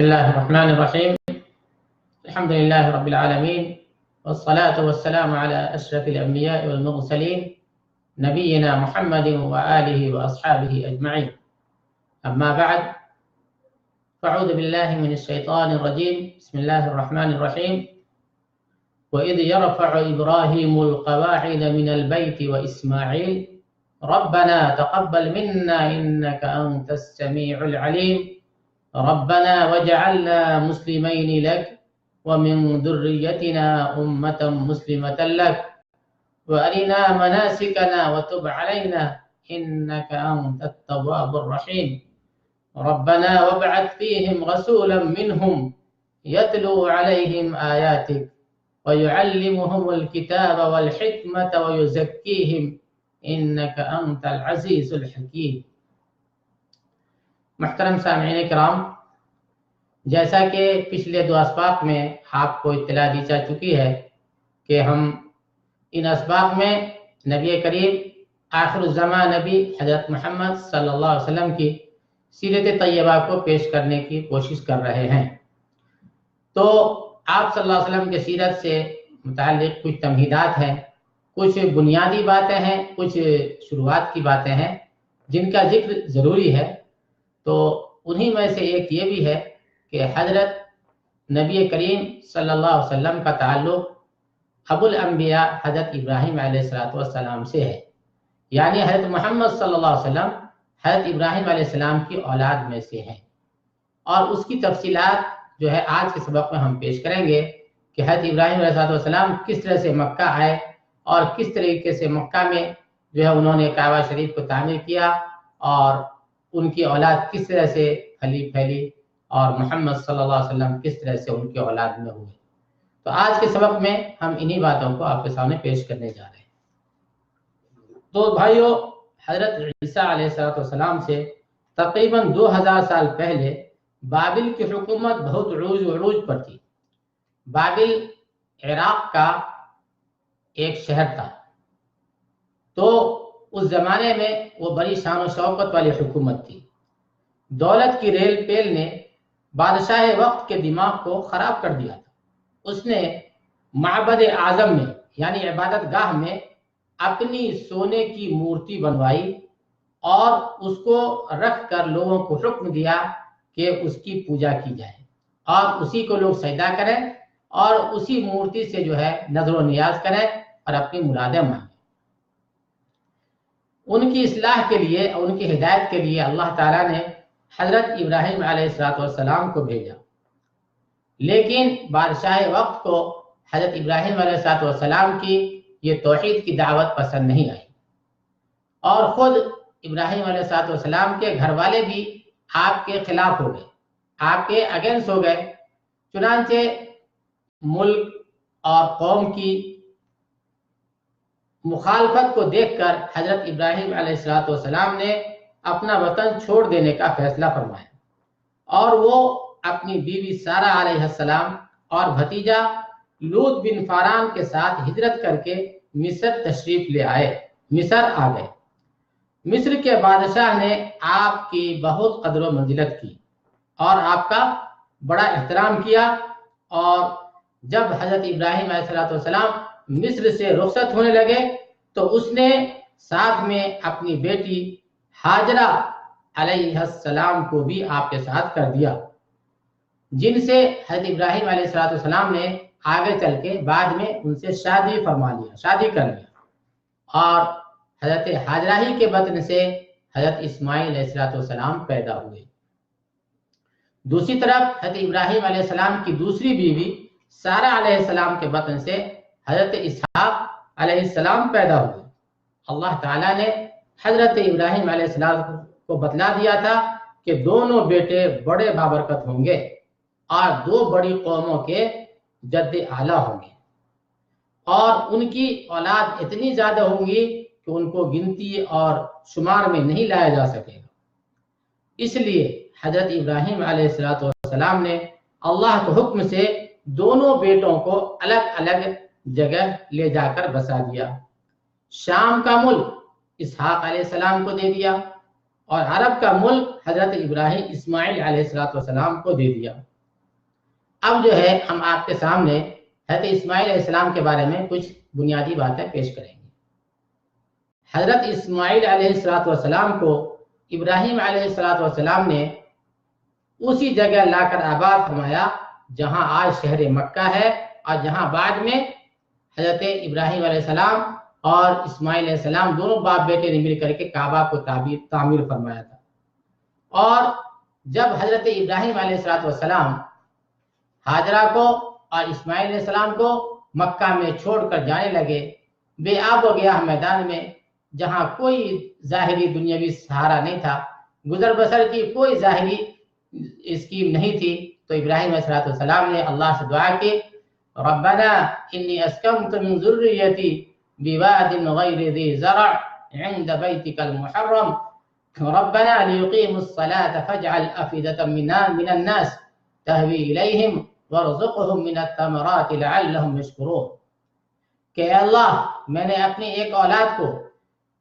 بسم الله الرحمن الرحيم. الحمد لله رب العالمين، والصلاة والسلام على أشرف الأنبياء والمرسلين نبينا محمد وآله وأصحابه أجمعين. أما بعد، فأعوذ بالله من الشيطان الرجيم. بسم الله الرحمن الرحيم. وإذ يرفع إبراهيم القواعد من البيت وإسماعيل ربنا تقبل منا إنك أنت السميع العليم ربنا واجعلنا مسلمين لك ومن ذريتنا أمة مسلمة لك وأرنا مناسكنا وتب علينا إنك أنت التواب الرحيم ربنا وابعث فيهم رسولا منهم يتلو عليهم آياتك ويعلمهم الكتاب والحكمة ويزكيهم إنك أنت العزيز الحكيم. محترم سامعین کرام، جیسا کہ پچھلے دو اسباق میں آپ کو اطلاع دی جا چکی ہے کہ ہم ان اسباق میں نبی کریم آخر الزمان نبی حضرت محمد صلی اللہ علیہ وسلم کی سیرت طیبہ کو پیش کرنے کی کوشش کر رہے ہیں. تو آپ صلی اللہ علیہ وسلم کی سیرت سے متعلق کچھ تمہیدات ہیں، کچھ بنیادی باتیں ہیں، کچھ شروعات کی باتیں ہیں جن کا ذکر ضروری ہے. تو انہی میں سے ایک یہ بھی ہے کہ حضرت نبی کریم صلی اللہ علیہ وسلم کا تعلق ابو الانبیاء حضرت ابراہیم علیہ السلام سے ہے، یعنی حضرت محمد صلی اللہ علیہ وسلم حضرت ابراہیم علیہ السلام کی اولاد میں سے ہیں. اور اس کی تفصیلات جو ہے آج کے سبق میں ہم پیش کریں گے کہ حضرت ابراہیم علیہ السلام کس طرح سے مکہ آئے اور کس طریقے سے مکہ میں جو ہے انہوں نے کعبہ شریف کو تعمیر کیا اور ان کی اولاد کس طرح سے پھیلی اور محمد صلی اللہ علیہ وسلم کس طرح سے ان کی اولاد میں ہوئے. تو آج کے سبق میں ہم انہی باتوں کو آپ کے سامنے پیش کرنے جا رہے ہیں. تو بھائیو، حضرت عیسیٰ علیہ السلام سے تقریباً 2000 سال پہلے بابل کی حکومت بہت عروج پر تھی. بابل عراق کا ایک شہر تھا. تو اس زمانے میں وہ بڑی شان و شوکت والی حکومت تھی. دولت کی ریل پیل نے بادشاہ وقت کے دماغ کو خراب کر دیا تھا. اس نے معبد اعظم میں یعنی عبادت گاہ میں اپنی سونے کی مورتی بنوائی اور اس کو رکھ کر لوگوں کو حکم دیا کہ اس کی پوجا کی جائے اور اسی کو لوگ سجدہ کریں اور اسی مورتی سے جو ہے نظر و نیاز کریں اور اپنی مرادیں مانگیں. ان کی اصلاح کے لیے اور ان کی ہدایت کے لیے اللہ تعالیٰ نے حضرت ابراہیم علیہ السلام کو بھیجا. لیکن بادشاہ وقت کو حضرت ابراہیم علیہ السلام کی یہ توحید کی دعوت پسند نہیں آئی اور خود ابراہیم علیہ السلام کے گھر والے بھی آپ کے خلاف ہو گئے، آپ کے اگینسٹ ہو گئے. چنانچہ ملک اور قوم کی مخالفت کو دیکھ کر حضرت ابراہیم علیہ السلام نے اپنا وطن چھوڑ دینے کا فیصلہ فرمایا اور وہ اپنی بیوی سارہ علیہ السلام اور بھتیجا لوط بن فاران کے ساتھ ہجرت کر کے مصر تشریف لے آئے. مصر آ گئے. مصر کے بادشاہ نے آپ کی بہت قدر و منزلت کی اور آپ کا بڑا احترام کیا. اور جب حضرت ابراہیم علیہ السلام مصر سے رخصت ہونے لگے تو اس نے ساتھ میں اپنی بیٹی ہاجرہ علیہ السلام کو بھی آپ کے ساتھ کر دیا، جن سے حضرت ابراہیم علیہ السلام نے آگے چل کے بعد میں ان سے شادی کر لیا اور حضرت ہاجرہ ہی کے بطن سے حضرت اسماعیل علیہ السلام پیدا ہوئے. دوسری طرف حضرت ابراہیم علیہ السلام کی دوسری بیوی سارہ علیہ السلام کے بطن سے حضرت اسحاق علیہ السلام پیدا ہوئے. اللہ تعالیٰ نے حضرت ابراہیم علیہ السلام کو بتلا دیا تھا کہ دونوں بیٹے بڑے بابرکت ہوں گے اور دو بڑی قوموں کے جد اعلیٰ ہوں گے اور ان کی اولاد اتنی زیادہ ہوں گی کہ ان کو گنتی اور شمار میں نہیں لایا جا سکے گا. اس لیے حضرت ابراہیم علیہ السلام نے اللہ کے حکم سے دونوں بیٹوں کو الگ الگ جگہ لے جا کر بسا دیا. شام کا ملک اسحاق علیہ السلام کو دے دیا اور عرب کا ملک حضرت اسماعیل علیہ السلام کو دے دیا. اب جو ہے ہم آپ کے سامنے حضرت اسماعیل علیہ السلام کے بارے میں کچھ بنیادی باتیں پیش کریں گے۔ حضرت اسماعیل علیہ السلام کو ابراہیم علیہ السلام نے اسی جگہ لا کر آباد فرمایا جہاں آج شہر مکہ ہے، اور جہاں بعد میں حضرت ابراہیم علیہ السلام اور اسماعیل علیہ السلام دونوں باپ بیٹے نے مل کر کے کعبہ کو تعمیر فرمایا تھا۔ اور جب حضرت ابراہیم علیہ السلام ہاجرہ کو اور اسماعیل علیہ السلام کو مکہ میں چھوڑ کر جانے لگے، بے آب و گیاہ میدان میں، جہاں کوئی ظاہری دنیاوی سہارا نہیں تھا، گزر بسر کی کوئی ظاہری اسکیم نہیں تھی، تو ابراہیم علیہ السلام نے اللہ سے دعا کی، ربنا انی اسکنت من ذریتی بواد غیر ذی زرع عند بیتک المحرم ربنا لیقیموا الصلاة فاجعل افئدة من الناس تهوی الیہم وارزقهم من الثمرات لعلهم یشکرون، کہ اللہ میں نے اپنی ایک اولاد کو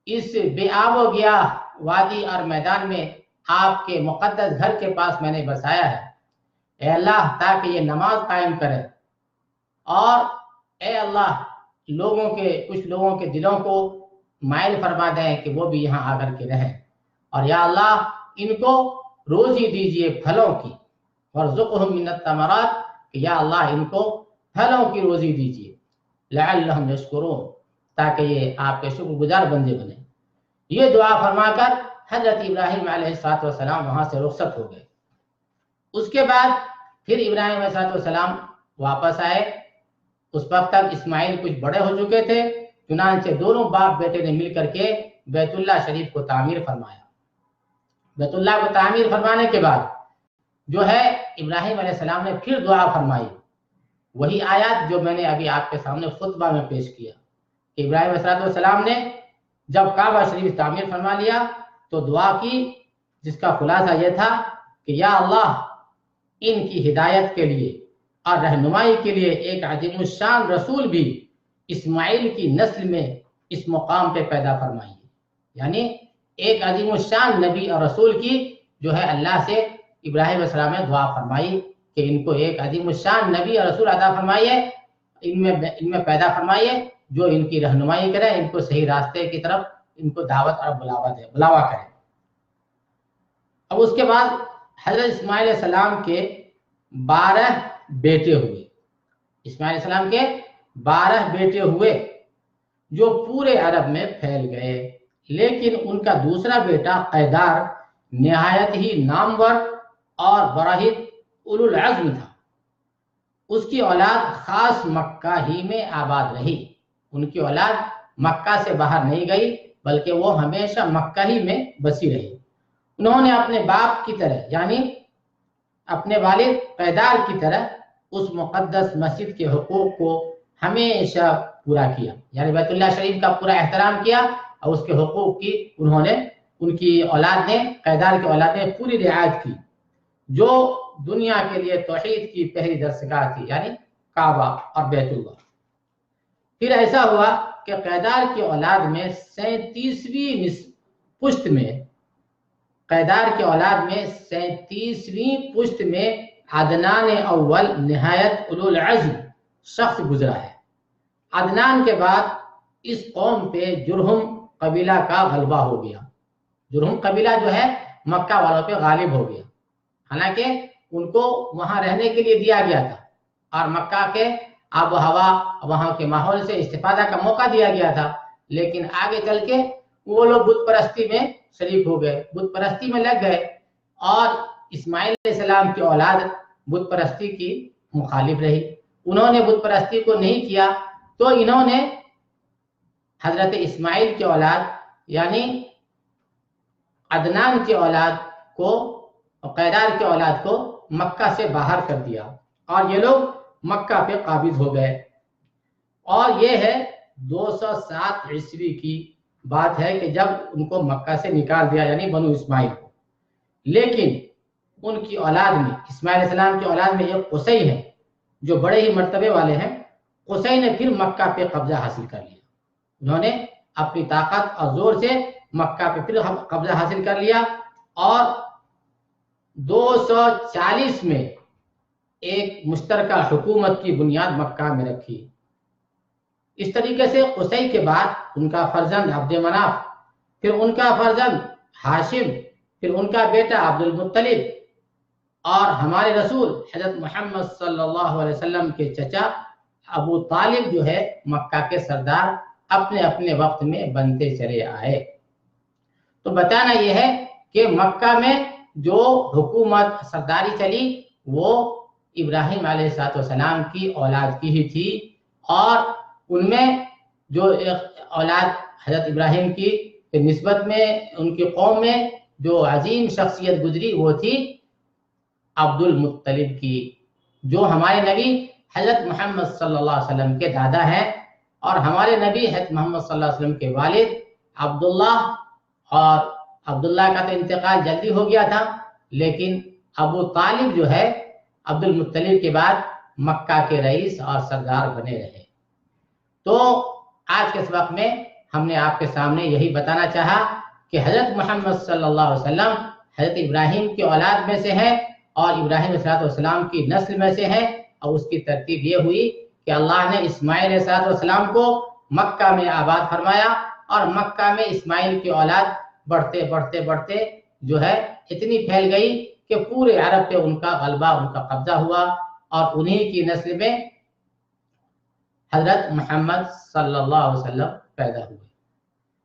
اس بے آب و گیاہ وادی اور میدان میں آپ کے مقدس گھر کے پاس میں نے بسایا ہے، اے اللہ تاکہ یہ نماز قائم کرے، اور اے اللہ کچھ لوگوں کے دلوں کو مائل فرما دیں کہ وہ بھی یہاں آ کر کے رہیں، اور یا اللہ ان کو روزی دیجئے پھلوں کی، وارزقهم من الثمرات، کہ یا اللہ ان کو پھلوں کی روزی دیجئے، لعلهم یشکرون، تاکہ یہ آپ کے شکر گزار بندے بنے۔ یہ دعا فرما کر حضرت ابراہیم علیہ السلام وہاں سے رخصت ہو گئے۔ اس کے بعد پھر ابراہیم علیہ السلام واپس آئے۔ اس وقت تک اسماعیل کچھ بڑے ہو چکے تھے، چنانچہ دونوں باپ بیٹے نے مل کر کے بیت اللہ شریف کو تعمیر فرمایا۔ بیت اللہ کو تعمیر فرمانے کے بعد جو ہے ابراہیم علیہ السلام نے پھر دعا فرمائی، وہی آیات جو میں نے ابھی آپ کے سامنے خطبہ میں پیش کیا، کہ ابراہیم علیہ السلام نے جب کعبہ شریف تعمیر فرما لیا تو دعا کی، جس کا خلاصہ یہ تھا کہ یا اللہ ان کی ہدایت کے لیے اور رہنمائی کے لیے ایک عظیم الشان رسول بھی اسماعیل کی نسل میں اس مقام پہ پیدا فرمائیے، یعنی ایک عظیم الشان نبی اور رسول کی جو ہے اللہ سے ابراہیم علیہ السلام نے دعا فرمائی کہ ان کو ایک عظیم الشان نبی اور رسول عطا فرمائیے، ان میں پیدا فرمائیے جو ان کی رہنمائی کرے، ان کو صحیح راستے کی طرف ان کو دعوت اور بلاوا کرے۔ اب اس کے بعد حضرت اسماعیل علیہ السلام کے 12 بیٹے ہوئے، اسماعیل علیہ السلام کے 12 بیٹے ہوئے جو پورے عرب میں پھیل گئے، لیکن ان کا دوسرا بیٹا قیدار نہایت ہی نامور اور بڑا ہی اولو العزم تھا۔ اس کی اولاد خاص مکہ ہی میں آباد رہی، ان کی اولاد مکہ سے باہر نہیں گئی بلکہ وہ ہمیشہ مکہ ہی میں بسی رہی۔ انہوں نے اپنے باپ کی طرح یعنی اپنے والد قیدار کی طرح اس مقدس مسجد کے حقوق کو ہمیشہ پورا کیا، یعنی بیت اللہ شریف کا پورا احترام کیا، اور اس کے حقوق کی ان کی اولاد نے، قیدار کی اولاد نے پوری رعایت کی، جو دنیا کے لیے توحید کی پہلی درسگاہ تھی، یعنی کعبہ اور بیت اللہ۔ پھر ایسا ہوا کہ قیدار کی اولاد میں 37ویں پشت میں پشت میں عدنان اول نہایت اولو العزم شخص گزرا ہے۔ عدنان کے بعد اس قوم پہ جرہم قبیلہ کا غلبہ ہو گیا۔ جرہم قبیلہ جو ہے مکہ والوں پہ غالب ہو گیا، حالانکہ ان کو وہاں رہنے کے لیے دیا گیا تھا اور مکہ کے آب و ہوا وہاں کے ماحول سے استفادہ کا موقع دیا گیا تھا، لیکن آگے چل کے وہ لوگ بت پرستی میں شریک ہو گئے، بت پرستی میں لگ گئے، اور اسماعیل علیہ السلام کی اولاد بت پرستی کی مخالف رہی۔ انہوں نے بت پرستی کو نہیں کیا تو انہوں نے حضرت اسماعیل کی اولاد یعنی عدنان کی اولاد کو، قیدار کی اولاد کو مکہ سے باہر کر دیا، اور یہ لوگ مکہ پہ قابض ہو گئے۔ اور یہ ہے 207 عیسوی کی بات ہے کہ جب ان کو مکہ سے نکال دیا، یعنی بنو اسماعیل کو۔ لیکن ان کی اولاد میں، اسماعیل علیہ السلام کی اولاد میں ایک قصی ہے جو بڑے ہی مرتبے والے ہیں۔ قصی نے پھر مکہ پہ قبضہ حاصل کر لیا، انہوں نے اپنی طاقت اور زور سے مکہ پہ پھر قبضہ حاصل کر لیا، اور 240 میں ایک مشترکہ حکومت کی بنیاد مکہ میں رکھی۔ اس طریقے سے قصی کے بعد ان کا فرزند عبد مناف، پھر ان کا فرزند ہاشم، پھر ان کا بیٹا عبد المطلب، اور ہمارے رسول حضرت محمد صلی اللہ علیہ وسلم کے چچا ابو طالب جو ہے مکہ کے سردار اپنے اپنے وقت میں بنتے چلے آئے۔ تو بتانا یہ ہے کہ مکہ میں جو حکومت سرداری چلی وہ ابراہیم علیہ السلام کی اولاد کی ہی تھی، اور ان میں جو اولاد حضرت ابراہیم کی نسبت میں ان کی قوم میں جو عظیم شخصیت گزری وہ تھی عبد المطلب کی، جو ہمارے نبی حضرت محمد صلی اللہ علیہ وسلم کے دادا ہیں، اور ہمارے نبی حضرت محمد صلی اللہ علیہ وسلم کے والد عبداللہ، اور عبداللہ کا تو انتقال جلدی ہو گیا تھا، لیکن ابو طالب جو ہے عبد المطلب کے بعد مکہ کے رئیس اور سردار بنے رہے۔ تو آج کے سبق میں ہم نے آپ کے سامنے یہی بتانا چاہا کہ حضرت محمد صلی اللہ علیہ وسلم حضرت ابراہیم کی اولاد میں سے ہے، اور ابراہیم علیہ السلام کی نسل میں سے ہے، اور اس کی ترتیب یہ ہوئی کہ اللہ نے اسماعیل علیہ السلام کو مکہ میں آباد فرمایا، اور مکہ میں اسماعیل کی اولاد بڑھتے بڑھتے بڑھتے جو ہے اتنی پھیل گئی کہ پورے عرب پہ ان کا غلبہ، ان کا قبضہ ہوا، اور انہی کی نسل میں حضرت محمد صلی اللہ علیہ وسلم پیدا ہوئے۔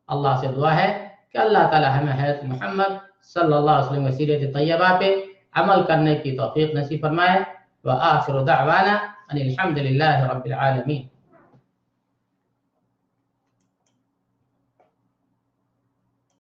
اللہ سے دعا ہے کہ اللہ تعالی ہمیں حضرت محمد صلی اللہ علیہ وسلم کی سیرت طیبہ پہ عمل کرنے کی توفیق نصیب فرمائے۔ وآخر دعوانا ان الحمد للہ رب العالمین۔